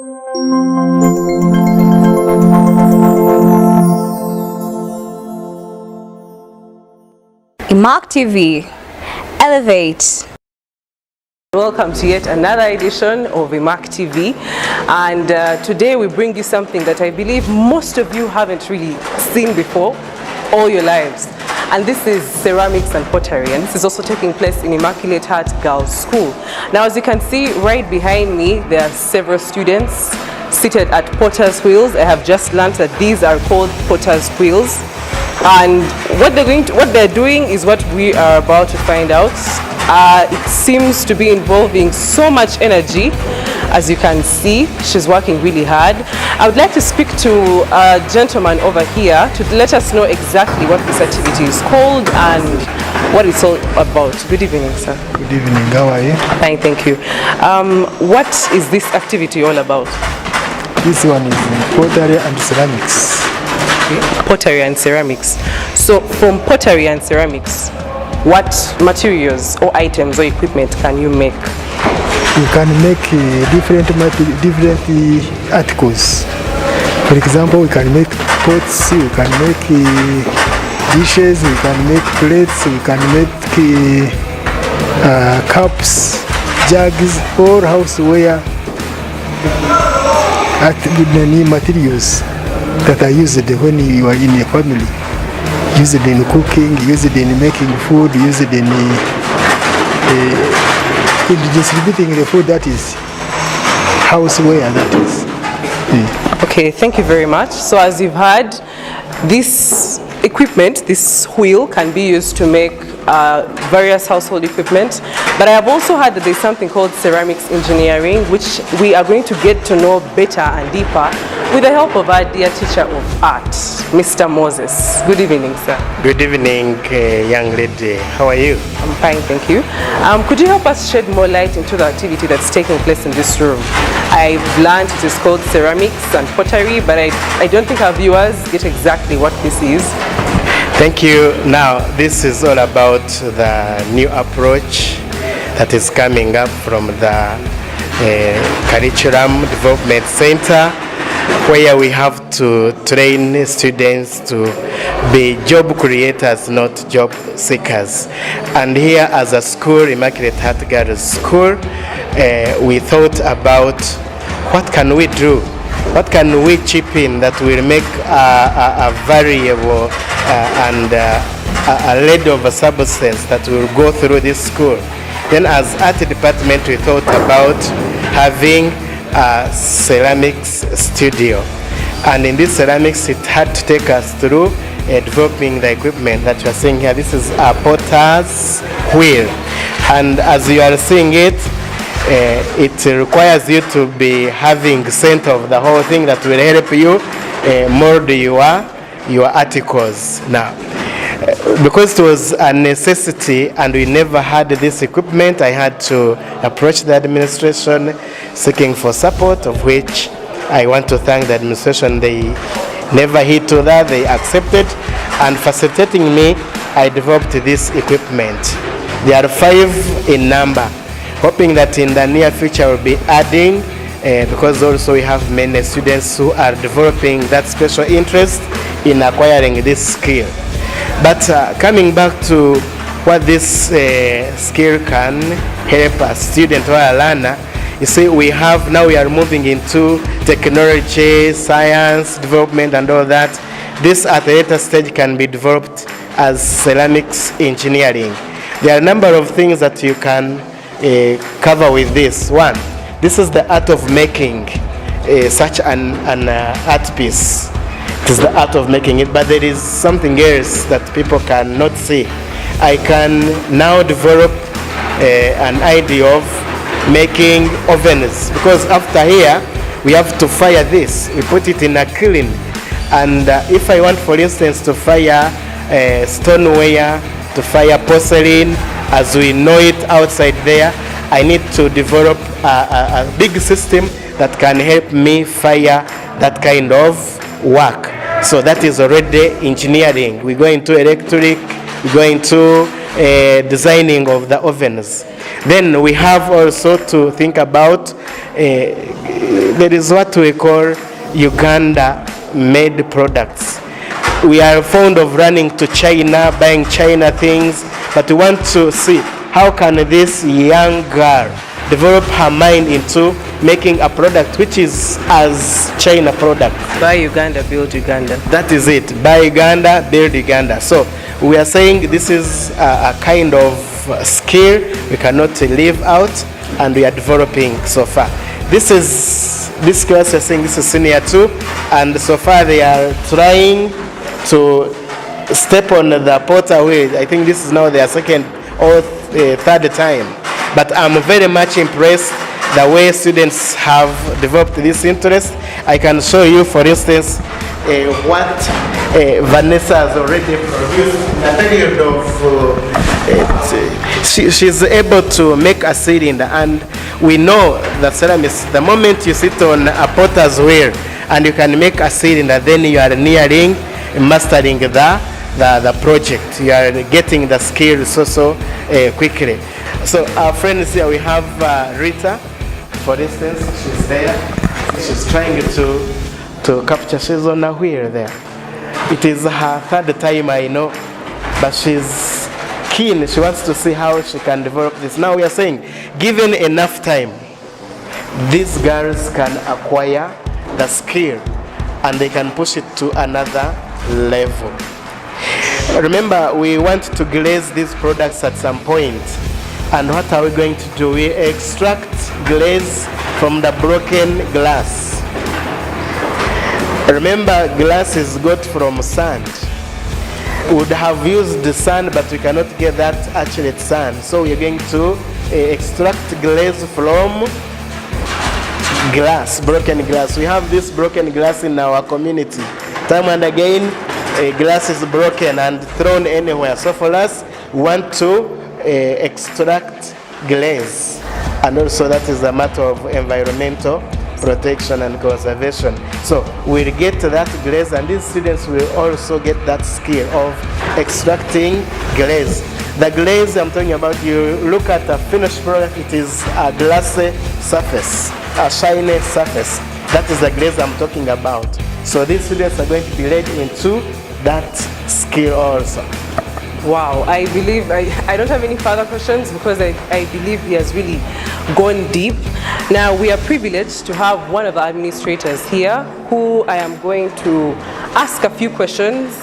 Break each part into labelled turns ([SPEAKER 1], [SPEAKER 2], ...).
[SPEAKER 1] IMMAC TV, elevate.
[SPEAKER 2] Welcome to yet another edition of IMMAC TV, and today we bring you something that I believe most of you haven't really seen before all your lives, and this is ceramics and pottery, and this is also taking place in Immaculate Heart Girls School. Now, as you can see right behind me, there are several students seated at potter's wheels. I have just learned that these are called potter's wheels, and what they're doing is what we are about to find out. It seems to be involving so much energy. As you can see, she's working really hard. I would like to speak to a gentleman over here to let us know exactly what this activity is called and what it's all about. Good evening, sir.
[SPEAKER 3] Good evening, how are you?
[SPEAKER 2] Fine, thank you. What is this activity all about?
[SPEAKER 3] This one is pottery and ceramics.
[SPEAKER 2] Okay. Pottery and ceramics. So from pottery and ceramics, what materials or items or equipment can you make?
[SPEAKER 3] You can make different articles. For example, we can make pots, we can make dishes, we can make plates, we can make cups, jugs, or houseware. Many materials that are used when you are in a family. Used in cooking, used in making food, used in distributing the food, that is houseware, that is. Yeah.
[SPEAKER 2] Okay, thank you very much. So as you've heard, this equipment, this wheel, can be used to make various household equipment, but I have also heard that there's something called ceramics engineering, which we are going to get to know better and deeper with the help of our dear teacher of art, Mr. Moses. Good evening, sir.
[SPEAKER 4] Good evening, young lady. How are you?
[SPEAKER 2] I'm fine, thank you. Could you help us shed more light into the activity that's taking place in this room? I've learned it is called ceramics and pottery, but I don't think our viewers get exactly what this is.
[SPEAKER 4] Thank you. Now, this is all about the new approach that is coming up from the Curriculum Development Center, where we have to train students to be job creators, not job seekers. And here as a school, Immaculate Heart Girls School, we thought about what can we do? What can we chip in that will make a variable and a lead of a substance that will go through this school? Then as art department, we thought about having a ceramics studio. And in this ceramics, it had to take us through developing the equipment that you are seeing here. This is a potter's wheel. And as you are seeing it, it requires you to be having scent of the whole thing that will help you mold your articles. Now, because it was a necessity and we never had this equipment, I had to approach the administration seeking for support, of which I want to thank the administration. They never hit to that, they accepted, and facilitating me, I developed this equipment. There are 5 in number, hoping that in the near future we'll be adding, because also we have many students who are developing that special interest in acquiring this skill. But coming back to what this skill can help a student or a learner, you see, we are moving into technology, science, development and all that. This at a later stage can be developed as ceramics engineering. There are a number of things that you can cover with this. One, this is the art of making such an art piece. It is the art of making it, but there is something else that people cannot see. I can now develop an idea of making ovens, because after here we have to fire this. We put it in a kiln, and if I want, for instance, to fire stoneware, to fire porcelain as we know it outside there, I need to develop a big system that can help me fire that kind of work. So that is already engineering. We go into electric, we go into designing of the ovens. Then we have also to think about, there is what we call Uganda-made products. We are fond of running to China, buying China things, but we want to see how can this young girl develop her mind into making a product which is as China product.
[SPEAKER 2] Buy Uganda, build Uganda.
[SPEAKER 4] That is it. Buy Uganda, build Uganda. So we are saying this is a kind of skill we cannot leave out, and we are developing so far. This class you're saying this is senior 2, and so far they are trying to step on the Pottery. I think this is now their second or third time. But I'm very much impressed the way students have developed this interest. I can show you, for instance, what Vanessa has already produced in a period of, she's able to make a cylinder, and we know that ceramics, the moment you sit on a potter's wheel and you can make a cylinder, then you are nearing mastering the project. You are getting the skills so quickly. So our friends here, we have Rita, for instance, she's there. She's trying to capture, she's on a wheel there. It is her third time, I know, but she's keen. She wants to see how she can develop this. Now we are saying, given enough time, these girls can acquire the skill and they can push it to another level. Remember, we want to glaze these products at some point. And what are we going to do? We extract glaze from the broken glass. Remember, glass is got from sand. We would have used the sand, but we cannot get that actually sand. So we are going to extract glaze from glass, broken glass. We have this broken glass in our community. Time and again, glass is broken and thrown anywhere. So for us, we want to extract glaze, and also that is a matter of environmental protection and conservation. So we'll get that glaze, and these students will also get that skill of extracting glaze. The glaze I'm talking about, you look at a finished product, it is a glassy surface, a shiny surface. That is the glaze I'm talking about. So these students are going to be led into that skill also.
[SPEAKER 2] Wow, I believe, I don't have any further questions because I believe he has really gone deep. Now we are privileged to have one of the administrators here who I am going to ask a few questions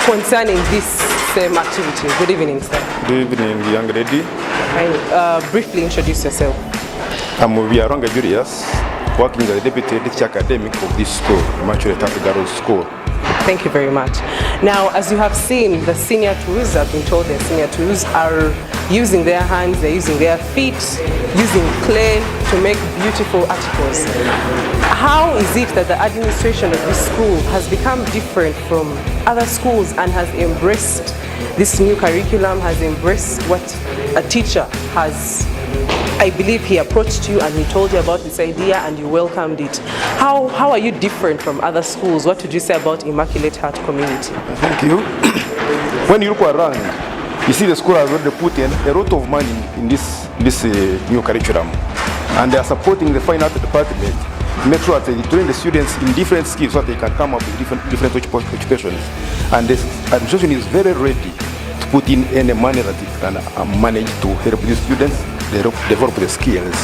[SPEAKER 2] concerning this same activity. Good evening, sir.
[SPEAKER 5] Good evening, young lady.
[SPEAKER 2] And briefly introduce yourself.
[SPEAKER 5] I'm Viaronga Julius, working as the deputy teacher academic of this school, Immaculate Girls School.
[SPEAKER 2] Thank you very much. Now, as you have seen, the senior twos, I've been told the senior twos are using their hands, they're using their feet, using clay to make beautiful articles. How is it that the administration of this school has become different from other schools and has embraced this new curriculum, has embraced what a teacher has? I believe he approached you and he told you about this idea and you welcomed it. How are you different from other schools? What would you say about Immaculate Heart community?
[SPEAKER 5] Thank you. When you look around, you see the school has already put in a lot of money in this new curriculum, and they are supporting the fine art department to make sure that they train the students in different skills so that they can come up with different occupations. And the administration is very ready to put in any money that it can manage to help these students develop the skills.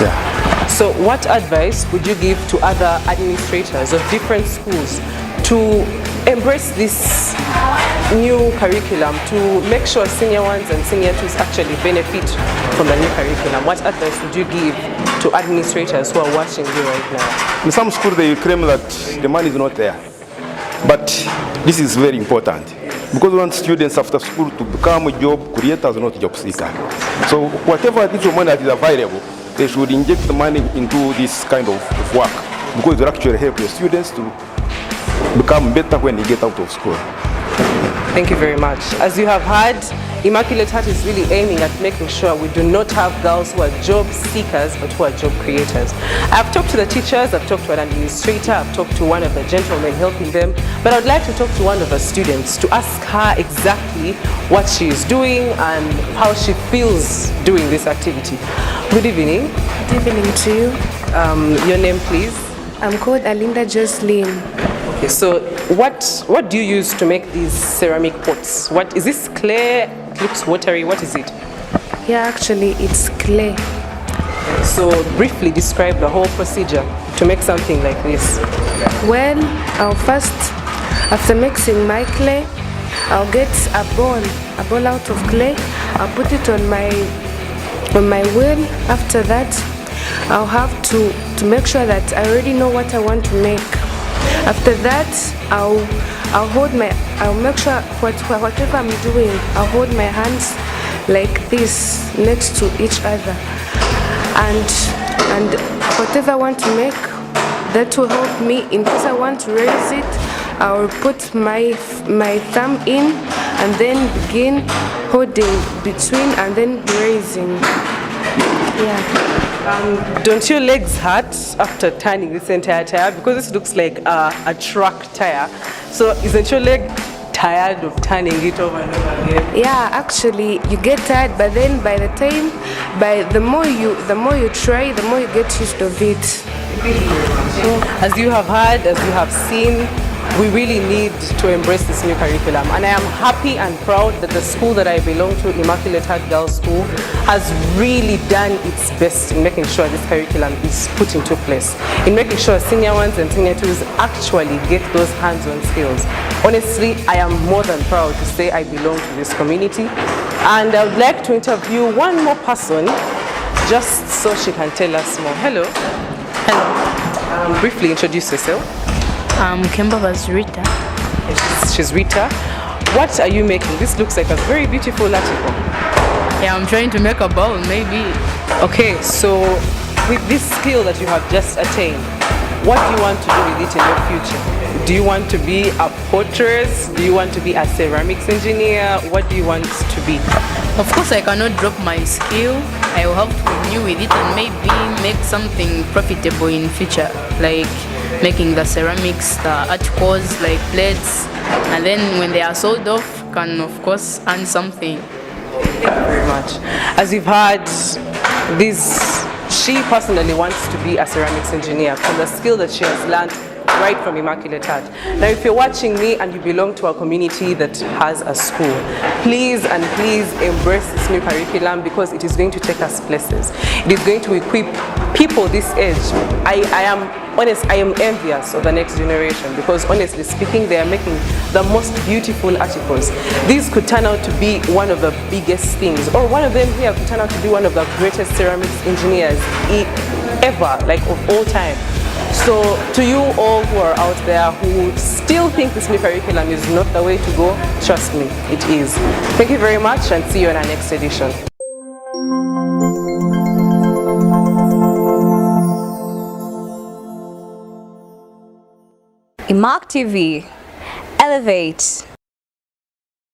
[SPEAKER 5] Yeah.
[SPEAKER 2] So what advice would you give to other administrators of different schools to embrace this new curriculum, to make sure senior ones and senior twos actually benefit from the new curriculum? What advice would you give to administrators who are watching you right now?
[SPEAKER 5] In some schools they claim that the money is not there, but this is very important because we want students after school to become job creators, not job seekers. So whatever little money that is available, they should inject the money into this kind of work because it will actually help the students to become better when they get out of school.
[SPEAKER 2] Thank you very much. As you have heard, Immaculate Heart is really aiming at making sure we do not have girls who are job seekers but who are job creators. I've talked to the teachers, I've talked to an administrator, I've talked to one of the gentlemen helping them, but I'd like to talk to one of the students to ask her exactly what she is doing and how she feels doing this activity. Good evening.
[SPEAKER 6] Good evening to you.
[SPEAKER 2] Your name, please?
[SPEAKER 6] I'm called Alinda Jocelyn.
[SPEAKER 2] Okay, so what do you use to make these ceramic pots? What is this, clay? It looks watery. What is it?
[SPEAKER 6] Yeah, actually it's clay.
[SPEAKER 2] So briefly describe the whole procedure to make something like this.
[SPEAKER 6] Well, I'll first, after mixing my clay, I'll get a ball out of clay. I'll put it on my wheel. After that, I'll have to make sure that I already know what I want to make. After that, I'll make sure whatever I'm doing, I'll hold my hands like this next to each other, and whatever I want to make, that will help me. In case I want to raise it, I'll put my thumb in and then begin holding between and then raising. Yeah.
[SPEAKER 2] Don't your legs hurt after turning this entire tire? Because this looks like a truck tire. So isn't your leg tired of turning it over and over again?
[SPEAKER 6] Yeah, actually you get tired, but then the more you try, the more you get used to it.
[SPEAKER 2] As you have heard, as you have seen, we really need to embrace this new curriculum, and I am happy and proud that the school that I belong to, Immaculate Heart Girls School, has really done its best in making sure this curriculum is put into place, in making sure senior ones and senior twos actually get those hands-on skills. Honestly, I am more than proud to say I belong to this community, and I would like to interview one more person just so she can tell us more. Hello.
[SPEAKER 7] Hello.
[SPEAKER 2] Briefly introduce yourself.
[SPEAKER 7] Kemba was Rita.
[SPEAKER 2] She's Rita. What are you making? This looks like a very beautiful article.
[SPEAKER 7] Yeah, I'm trying to make a bowl, maybe.
[SPEAKER 2] Okay, so with this skill that you have just attained, what do you want to do with it in your future? Do you want to be a portress? Do you want to be a ceramics engineer? What do you want to be?
[SPEAKER 7] Of course, I cannot drop my skill. I will have to renew with it and maybe make something profitable in future, like making the ceramics, the articles like plates, and then when they are sold off, can of course earn something.
[SPEAKER 2] Thank you very much. As you've heard, she personally wants to be a ceramics engineer from the skill that she has learned right from Immaculate Heart. Now, if you're watching me and you belong to a community that has a school, please and please embrace this new curriculum, because it is going to take us places. It is going to equip people this age. I am honest, I am envious of the next generation, because honestly speaking, they are making the most beautiful articles. These could turn out to be one of the biggest things, or one of them here could turn out to be one of the greatest ceramics engineers ever, like of all time. So to you all who are out there who still think this new curriculum is not the way to go, trust me, it is. Thank you very much, and see you in our next edition.
[SPEAKER 1] IMMAC TV, elevate.